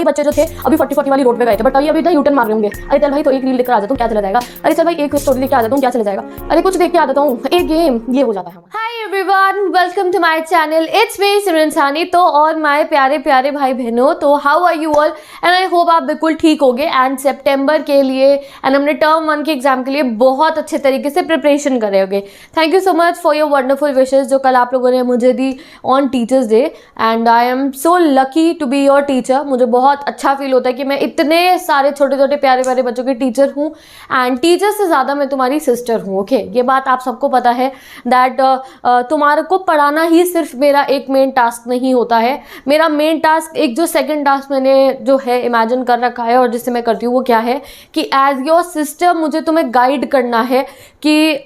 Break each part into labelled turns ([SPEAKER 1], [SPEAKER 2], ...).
[SPEAKER 1] कई बच्चे जो थे अभी 40 वाली रोड पे गए थे, बट अभी ना यूटर्न मार रहे होंगे। अरे चल भाई तो एक रील लेकर आ जाता हूँ, क्या चला जाएगा। अरे चल भाई एक स्टोरी लेकर आ जाता हूँ, क्या चला जाएगा। अरे कुछ देख के आ जाता हूँ, एक गेम, ये हो जाता है। Hi everyone, welcome to my channel, it's me Simran Sani. तो और माय प्यारे प्यारे भाई बहनों, तो how are you all and I hope आप बिल्कुल ठीक होगे। एंड सितंबर के लिए एंड हमने टर्म 1 के एग्जाम के लिए बहुत अच्छे तरीके से प्रिपरेशन करे होगे। Thank you so much for your wonderful wishes जो कल आप लोगों ने मुझे दी on teachers day. And I am so lucky to be your teacher. मुझे बहुत अच्छा फील होता है कि मैं इतने सारे छोटे छोटे प्यारे प्यारे बच्चों की टीचर हूँ। एंड टीचर से ज़्यादा मैं तुम्हारी सिस्टर हूँ। ओके, ये बात आप सबको पता है दैट तुम्हारे को पढ़ाना ही सिर्फ मेरा एक मेन टास्क नहीं होता है। मेरा मेन टास्क, एक जो सेकंड टास्क मैंने जो है इमेजिन कर रखा है और जिससे मैं करती हूँ वो क्या है कि एज योर सिस्टर मुझे तुम्हें गाइड करना है कि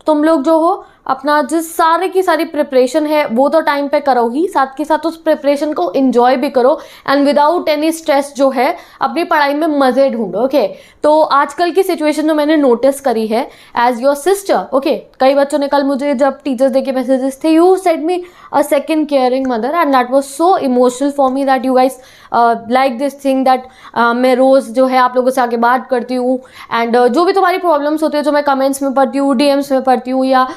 [SPEAKER 1] तुम लोग जो हो अपना जिस सारे की सारी प्रिपरेशन है वो तो टाइम पे करो ही, साथ के साथ उस प्रिपरेशन को एंजॉय भी करो एंड विदाउट एनी स्ट्रेस जो है अपनी पढ़ाई में मज़े ढूंढो। ओके, तो आजकल की सिचुएशन जो मैंने नोटिस करी है एज योर सिस्टर, ओके, कई बच्चों ने कल मुझे जब टीचर्स डे के मैसेजेस थे, you said me a second caring mother and that was so emotional for me that you guys like this thing that मैं रोज़ जो है आप लोगों से आगे बात करती हूँ एंड जो भी तुम्हारी प्रॉब्लम्स होती है जो मैं कमेंट्स में पढ़ती हूँ, डीएम्स में पढ़ती हूँ या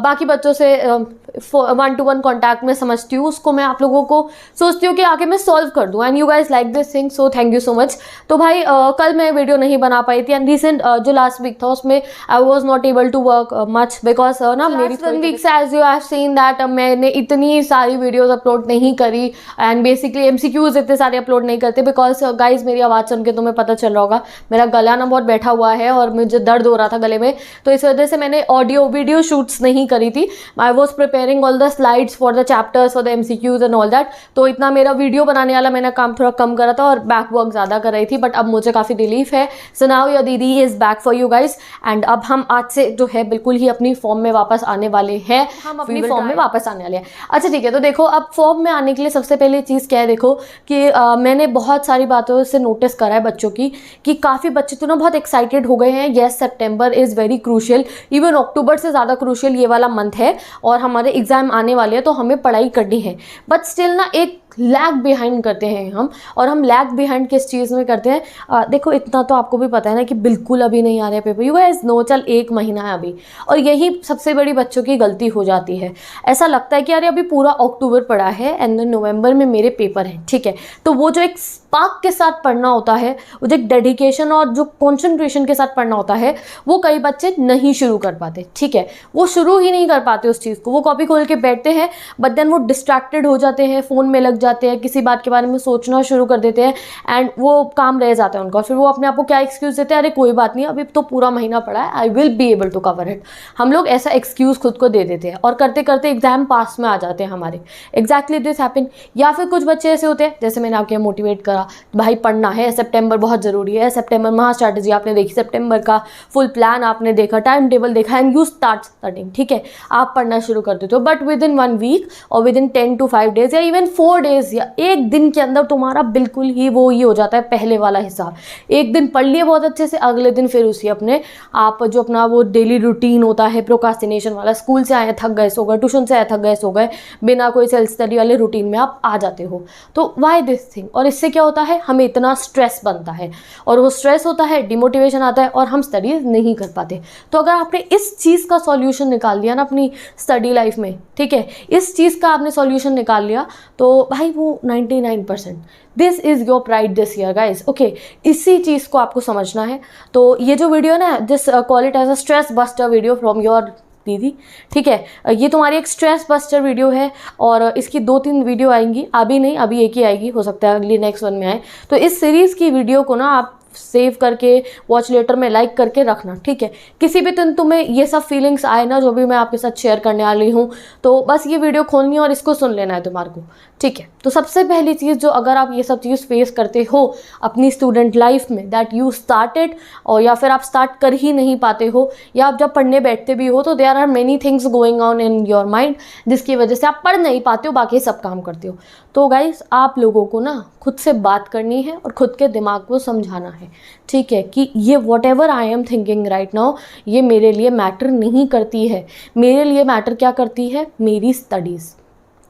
[SPEAKER 1] बाकी बच्चों से 1-to-1 कॉन्टैक्ट में समझती हूँ, उसको मैं आप लोगों को सोचती हूँ कि आगे मैं सॉल्व कर दूँ and you guys like this thing, so thank you so much. तो भाई कल मैं वीडियो नहीं बना पाई थी एंड रिसेंट जो लास्ट वीक था उसमें I was not able to work much because ना मेरी 1 वीक से as you have seen that मैंने इतनी सारी वीडियोज अपलोड नहीं करी एंड बेसिकली MCQs इतने सारे अपलोड नहीं करते बिकॉज गाइज मेरी आवाज़ सुन के तुम्हें पता चल रहा होगा मेरा गला ना बहुत बैठा हुआ है और मुझे दर्द हो रहा था गले में, तो इस वजह से मैंने ऑडियो वीडियो शूट्स नहीं करी थी। I was preparing all the slides for the chapters for the MCQs and all that, तो इतना मेरा वीडियो बनाने वाला मैंने काम थोड़ा कम करा था और बैक वर्क ज़्यादा कर रही थी, बट अब मुझे काफ़ी रिलीफ है। सो नाउ योर दीदी is back for you guys and अब हम आज से जो है बिल्कुल ही अपनी फॉर्म में वापस आने वाले हैं, हम अपनी फॉर्म में वापस आने वाले हैं। अच्छा ठीक है, तो देखो अब फॉर्म में आने के लिए सबसे पहले चीज़ क्या है, देखो कि मैंने बहुत सारी बातों से नोटिस करा है बच्चों की कि काफ़ी बच्चे तो ना बहुत एक्साइटेड हो गए हैं। Yes, September is very crucial, even अक्टूबर से ज़्यादा क्रूशियल ये वाला मंथ है और हमारे एग्ज़ाम आने वाले हैं तो हमें पढ़ाई करनी है, बट स्टिल ना एक लैग बिहाइंड करते हैं हम। और हम लैग बिहाइंड किस चीज़ में करते हैं, देखो इतना तो आपको भी पता है ना कि बिल्कुल अभी नहीं आ रहे पेपर, यू गाइस नो, चल 1 महीना है अभी, और यही सबसे बड़ी बच्चों की गलती हो जाती है। ऐसा लगता है कि अरे अभी पूरा अक्टूबर पड़ा है एंड नवंबर में मेरे पेपर हैं, ठीक है, तो वो जो एक स्पार्क के साथ पढ़ना होता है, वो जो एक डेडिकेशन और जो कॉन्सेंट्रेशन के साथ पढ़ना होता है, वो कई बच्चे नहीं शुरू कर पाते, ठीक है, वो शुरू ही नहीं कर पाते उस चीज़ को। वो कॉपी खोल के बैठते हैं बट देन वो डिस्ट्रैक्टेड हो जाते हैं, फ़ोन में लग जाते हैं, किसी बात के बारे में सोचना शुरू कर देते हैं एंड वो काम रह जाता है उनका। फिर वो अपने आप को क्या एक्सक्यूज़ देते हैं, अरे कोई बात नहीं अभी तो पूरा महीना पड़ा है, I will be able to cover it. हम लोग ऐसा एक्सक्यूज़ खुद को दे देते हैं और करते करते एग्जाम पास में आ जाते हैं हमारे। Exactly this happen. या फिर कुछ बच्चे ऐसे होते हैं, जैसे मैंने आपके मोटिवेट करा, भाई पढ़ना है, सितंबर बहुत ज़रूरी है, सितंबर महा स्ट्रैटेजी आपने देखी, सितंबर का फुल प्लान आपने देखा, टाइम टेबल देखा एंड यू स्टार्ट स्टडिंग, ठीक है, आप पढ़ना शुरू कर देते हो, बट विद इन 1 वीक और विद इन 10 to 5 days या इवन 4 days या एक दिन के अंदर तुम्हारा बिल्कुल ही वो ये हो जाता है पहले वाला हिसाब। एक दिन पढ़ लिए बहुत अच्छे से, अगले दिन फिर उसी अपने आप जो अपना वो डेली रूटीन होता है प्रोक्रास्टिनेशन वाला, स्कूल से आए थक गए सो गए, ट्यूशन से आए थक गए सो गए, बिना कोई सेल्फ स्टडी वाले रूटीन में आप आ जाते हो। तो वाई दिस थिंग, और इससे क्या होता है, हमें इतना स्ट्रेस बनता है और वो स्ट्रेस होता है, डिमोटिवेशन आता है और हम स्टडीज नहीं कर पाते। तो अगर आपने इस चीज़ का सॉल्यूशन निकाल लिया ना अपनी स्टडी लाइफ में, ठीक है, इस चीज़ का आपने सॉल्यूशन निकाल लिया तो भाई वो 99%, this is your pride this year guys. Okay, इसी चीज़ को आपको समझना है। तो ये जो वीडियो ना, this call it as a stress buster video from your दीदी, ठीक है, ये तुम्हारी एक स्ट्रेस बस्टर वीडियो है और इसकी 2-3 वीडियो आएंगी, अभी नहीं, अभी एक ही आएगी, हो सकता है अगली नेक्स्ट वन में आए। तो इस सीरीज़ की वीडियो को ना आप सेव करके वॉच लेटर में लाइक करके रखना, ठीक है। किसी भी दिन तुम्हें ये सब फीलिंग्स आए ना जो भी मैं आपके साथ शेयर करने वाली हूँ, तो बस ये वीडियो खोलनी है और इसको सुन लेना है तुम्हारे को, ठीक है। तो सबसे पहली चीज़ जो, अगर आप ये सब चीज़ फेस करते हो अपनी स्टूडेंट लाइफ में, दैट यू स्टार्टेड, और या फिर आप स्टार्ट कर ही नहीं पाते हो, या आप जब पढ़ने बैठते भी हो तो there are many things going on in your mind जिसकी वजह से आप पढ़ नहीं पाते हो, बाकी सब काम करते हो। तो गाइस आप लोगों को ना खुद से बात करनी है और खुद के दिमाग को समझाना है, ठीक है, कि ये what ever I am thinking right now, ये मेरे लिए मैटर नहीं करती है। मेरे लिए मैटर क्या करती है, मेरी स्टडीज़,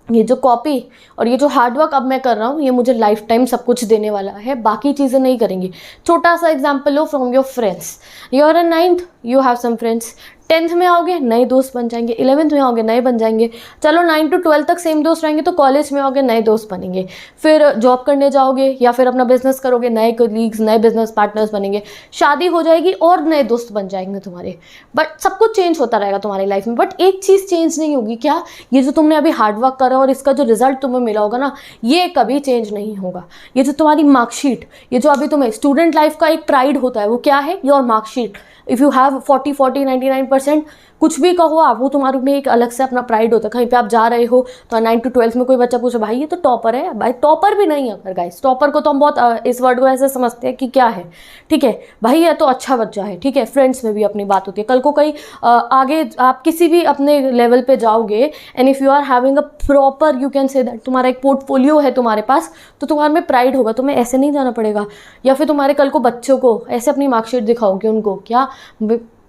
[SPEAKER 1] ये जो कॉपी और ये जो हार्डवर्क अब मैं कर रहा हूँ ये मुझे लाइफ टाइम सब कुछ देने वाला है, बाकी चीज़ें नहीं करेंगी। छोटा सा एग्जाम्पल लो from your friends. You are in 9th, you have some friends. 10th में आओगे नए दोस्त बन जाएंगे, 11th में आओगे नए बन जाएंगे, चलो 9 to 12 तक सेम दोस्त रहेंगे, तो कॉलेज में आओगे नए दोस्त बनेंगे, फिर जॉब करने जाओगे या फिर अपना बिजनेस करोगे, नए कलीग्स, नए बिजनेस पार्टनर्स बनेंगे, शादी हो जाएगी और नए दोस्त बन जाएंगे तुम्हारे। बट सब कुछ चेंज होता रहेगा तुम्हारी लाइफ में, बट एक चीज़ चेंज नहीं होगी। क्या? ये जो तुमने अभी हार्डवर्क करा और इसका जो रिजल्ट तुम्हें मिला होगा ना, ये कभी चेंज नहीं होगा। ये जो तुम्हारी मार्कशीट, ये जो अभी तुम्हें स्टूडेंट लाइफ का एक प्राइड होता है, वो क्या है? Your marksheet. If you have 40 99% कुछ भी कहो आप, वो तुम्हारे में एक अलग से अपना प्राइड होता है। कहीं पे आप जा रहे हो तो 9 to 12 में कोई बच्चा पूछे भाई ये तो टॉपर है, भाई टॉपर भी नहीं है। अगर गाइस टॉपर को तो हम बहुत इस वर्ड को ऐसे समझते हैं कि क्या है, ठीक है भाई ये तो अच्छा बच्चा है, ठीक है। फ्रेंड्स में भी अपनी बात होती है। कल को कहीं आगे आप किसी भी अपने लेवल पे जाओगे and if you are having a proper, you can say that, तुम्हारा एक पोर्टफोलियो है तुम्हारे पास, तो तुम्हारे में प्राइड होगा, तुम्हें ऐसे नहीं जाना पड़ेगा। या फिर तुम्हारे कल को बच्चों को ऐसे अपनी मार्कशीट दिखाओगे, उनको क्या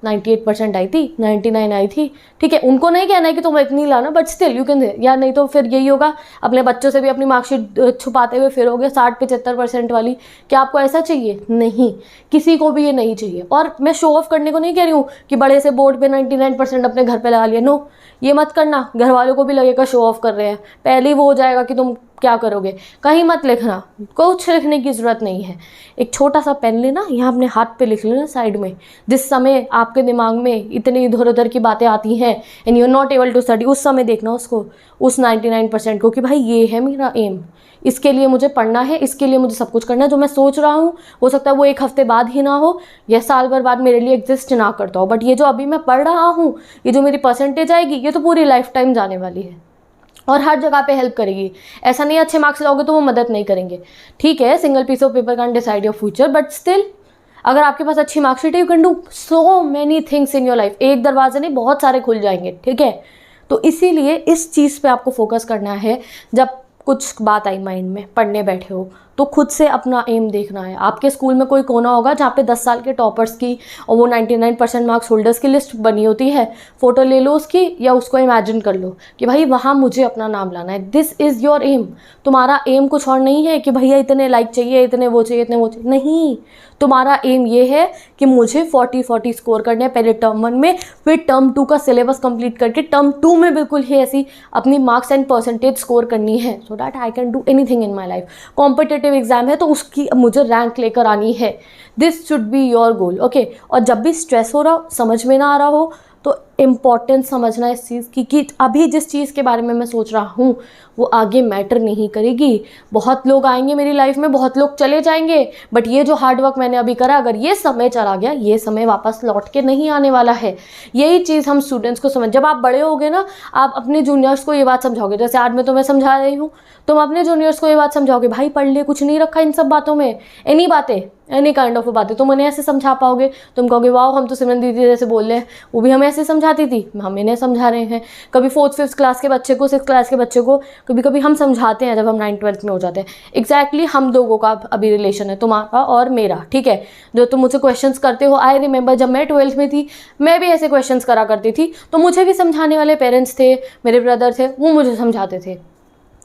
[SPEAKER 1] 98% आई थी, 99 आई थी, ठीक है। उनको नहीं कहना है कि तुम इतनी लाना, बट स्टिल यू कैन, या नहीं तो फिर यही होगा अपने बच्चों से भी अपनी मार्कशीट छुपाते हुए फिरोगे 60-75% वाली। क्या आपको ऐसा चाहिए? नहीं, किसी को भी ये नहीं चाहिए। और मैं शो ऑफ करने को नहीं कह रही हूँ कि बड़े से बोर्ड पे 99% अपने घर पे लगा लिया, नो, ये मत करना। घर वालों को भी लगेगा शो ऑफ कर रहे हैं, पहले ही वो हो जाएगा कि तुम क्या करोगे। कहीं मत लिखना, कुछ लिखने की ज़रूरत नहीं है। एक छोटा सा पेन लेना, यहाँ अपने हाथ पे लिख लेना साइड में। जिस समय आपके दिमाग में इतनी इधर उधर की बातें आती हैं and you are not able to study, उस समय देखना उसको, उस 99% को, कि भाई ये है मेरा एम, इसके लिए मुझे पढ़ना है, इसके लिए मुझे सब कुछ करना है। जो मैं सोच रहा हूँ हो सकता है वो एक हफ्ते बाद ही ना हो या साल भर बाद मेरे लिए एग्जिस्ट ना करता हो, बट ये जो अभी मैं पढ़ रहा हूँ, ये जो मेरी परसेंटेज आएगी, ये तो पूरी लाइफ टाइम जाने वाली है और हर जगह पे हेल्प करेगी। ऐसा नहीं अच्छे मार्क्स लाओगे तो वो मदद नहीं करेंगे, ठीक है। Single piece of paper can decide your future, but still अगर आपके पास अच्छी मार्कशीट है, you can do so many things in your life. एक दरवाजे नहीं, बहुत सारे खुल जाएंगे, ठीक है। तो इसीलिए इस चीज़ पे आपको फोकस करना है। जब कुछ बात आई माइंड में, पढ़ने बैठे हो, तो खुद से अपना एम देखना है। आपके स्कूल में कोई कोना होगा जहाँ पे 10 साल के टॉपर्स की और वो 99% मार्क्स होल्डर्स की लिस्ट बनी होती है। फ़ोटो ले लो उसकी, या उसको इमेजिन कर लो कि भाई वहाँ मुझे अपना नाम लाना है। This is your aim. तुम्हारा एम कुछ और नहीं है कि भैया इतने लाइक चाहिए, इतने वो चाहिए, इतने वो चाहिए, नहीं। तुम्हारा एम ये है कि मुझे 40 स्कोर करने हैं पहले टर्म 1 में, फिर टर्म 2 का सिलेबस कंप्लीट करके टर्म 2 में बिल्कुल ही ऐसी अपनी मार्क्स एंड परसेंटेज स्कोर करनी है, so that I can do anything in my life. Competitive exam है तो उसकी मुझे रैंक लेकर आनी है। This should be your goal, okay. और जब भी स्ट्रेस हो रहा हो, समझ में ना आ रहा हो, तो इम्पॉर्टेंस समझना इस चीज़ की कि अभी जिस चीज़ के बारे में मैं सोच रहा हूँ वो आगे मैटर नहीं करेगी। बहुत लोग आएंगे मेरी लाइफ में, बहुत लोग चले जाएंगे, बट ये जो हार्डवर्क मैंने अभी करा, अगर ये समय चला गया, ये समय वापस लौट के नहीं आने वाला है। यही चीज़ हम स्टूडेंट्स को समझ, जब आप बड़े होगे ना, आप अपने जूनियर्स को ये बात समझाओगे। जैसे आज मैं तुम्हें समझा रही हूँ, तुम अपने जूनियर्स को ये बात समझाओगे, भाई पढ़ ले, कुछ नहीं रखा इन सब बातों में, एनी काइंड ऑफ बातें तुम उन्हें ऐसे समझा पाओगे। तुम कहोगे वाओ, हम तो सिमरन दीदी जैसे बोल रहे हैं, वो भी हमें ऐसे समझाती थी, हम इन्हें समझा रहे हैं। कभी 4th 5th क्लास के बच्चे को, 6th क्लास के बच्चे को कभी कभी हम समझाते हैं जब हम 9th 12th में हो जाते हैं। एग्जैक्टली हम लोगों का अभी रिलेशन है, तुम्हारा और मेरा, ठीक है। जो तुम मुझसे क्वेश्चंस करते हो, आई रिमेंबर जब मैं 12th में थी, मैं भी ऐसे क्वेश्चंस करा करती थी, तो मुझे भी समझाने वाले पेरेंट्स थे, मेरे ब्रदर थे, वो मुझे समझाते थे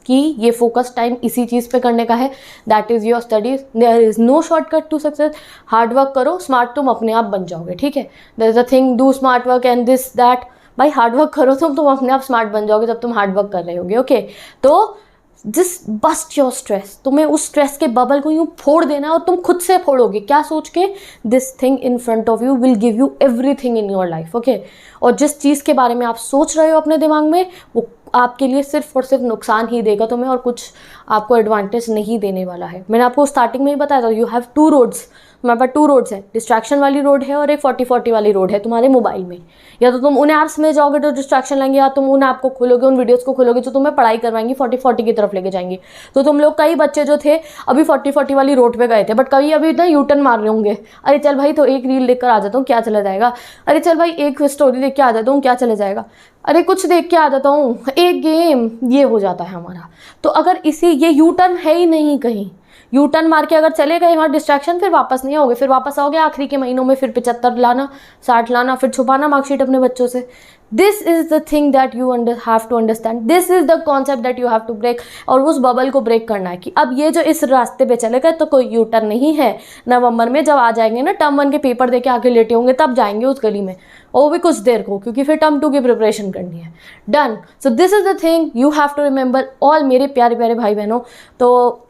[SPEAKER 1] कि ये फोकस टाइम इसी चीज़ पे करने का है। That is your studies, there is no shortcut to success. Hard work करो, स्मार्ट तुम अपने आप बन जाओगे, ठीक है। There is a thing, do smart work and this that. भाई हार्ड वर्क करो तुम अपने आप स्मार्ट बन जाओगे जब तुम हार्ड वर्क कर रहे होगे, ओके। तो जस्ट बस्ट योर स्ट्रेस, तुम्हें उस स्ट्रेस के बबल को यूँ फोड़ देना है और तुम खुद से फोड़ोगे। क्या सोच के? This thing in front of you will give you everything in your life, okay. और जिस चीज़ के बारे में आप सोच रहे हो अपने दिमाग में, वो आपके लिए सिर्फ और सिर्फ नुकसान ही देगा तुम्हें, और कुछ आपको एडवांटेज नहीं देने वाला है। मैंने आपको स्टार्टिंग में ही बताया था, यू हैव 2 रोड्स। तुम्हारे पास 2 रोड्स है, डिस्ट्रैक्शन वाली रोड है और एक 40-40 वाली रोड है तुम्हारे मोबाइल में। या तो तुम उन ऐप्स में जाओगे तो डिस्ट्रैक्शन लाएंगे, या तुम उन ऐप को खोलोगे, उन वीडियोस को खोलोगे जो तुम्हें पढ़ाई करवाएंगी, 40-40 की तरफ लेके जाएंगे। तो तुम लोग, कई बच्चे जो थे अभी 40-40 वाली रोड पे गए थे, बट कभी अभी ना यू टर्न मार रहे होंगे। अरे चल भाई, तो एक रील देख कर आ जाता हूँ, क्या चला जाएगा। अरे चल भाई, एक स्टोरी देख के आ जाता हूँ, क्या चला जाएगा। अरे कुछ देख के आ जाता हूँ, एक गेम, ये हो जाता है हमारा। तो अगर ये यू टर्न है ही नहीं कहीं, यू टर्न मार के अगर चले गए वहाँ डिस्ट्रैक्शन, फिर वापस नहीं आओगे, फिर वापस आओगे आखिरी के महीनों में, फिर 75 लाना, 60 लाना, फिर छुपाना मार्कशीट अपने बच्चों से। This is the thing that you have to understand, this is the concept that you have to break. और उस बबल को ब्रेक करना है कि अब ये जो इस रास्ते पे चले गए तो कोई यू टर्न नहीं है। नवंबर में जब आ जाएंगे ना, टर्म 1 के पेपर दे के आके लेटे होंगे, तब जाएंगे उस गली में, और वो भी कुछ देर को, क्योंकि फिर टर्म 2 की प्रिपरेशन करनी है। Done. So this is the thing you have to remember all मेरे प्यारे प्यारे भाई बहनों। तो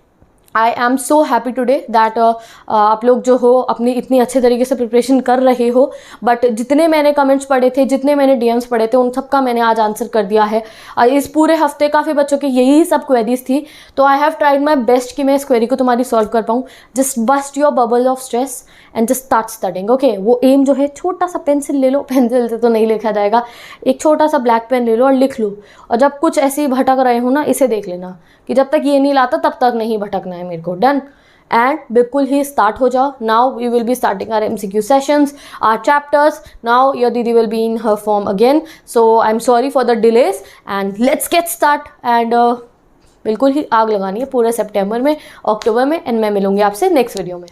[SPEAKER 1] I am so happy today that आप लोग जो हो अपनी इतनी अच्छे तरीके से प्रिपरेशन कर रहे हो। बट जितने मैंने कमेंट्स पढ़े थे, जितने मैंने डीएम्स पढ़े थे, उन सब का मैंने आज आंसर कर दिया है। इस पूरे हफ्ते काफ़ी बच्चों की यही सब क्वेरीज थी, तो I have tried my best कि मैं इस क्वेरी को तुम्हारी सॉल्व कर पाऊँ। Just bust your bubble of stress and just start studying. Okay, वो एम जो है, छोटा सा पेंसिल ले लो, पेंसिल से तो नहीं लिखा जाएगा, एक छोटा सा ब्लैक पेन ले लो और लिख लो। और जब कुछ ऐसे ही भटक रहे हो ना, इसे देख लेना कि जब तक ये नहीं लाता तब तक नहीं भटकना है मेरे को। डन। एंड बिल्कुल ही स्टार्ट हो जाओ। Now we will be starting our MCQ sessions, our chapters. Now your didi will be in her form again, so I am sorry for the delays and let's get start. And बिल्कुल ही आग लगानी है पूरे सितंबर में, अक्टूबर में, एंड मैं मिलूंगी आपसे नेक्स्ट वीडियो में।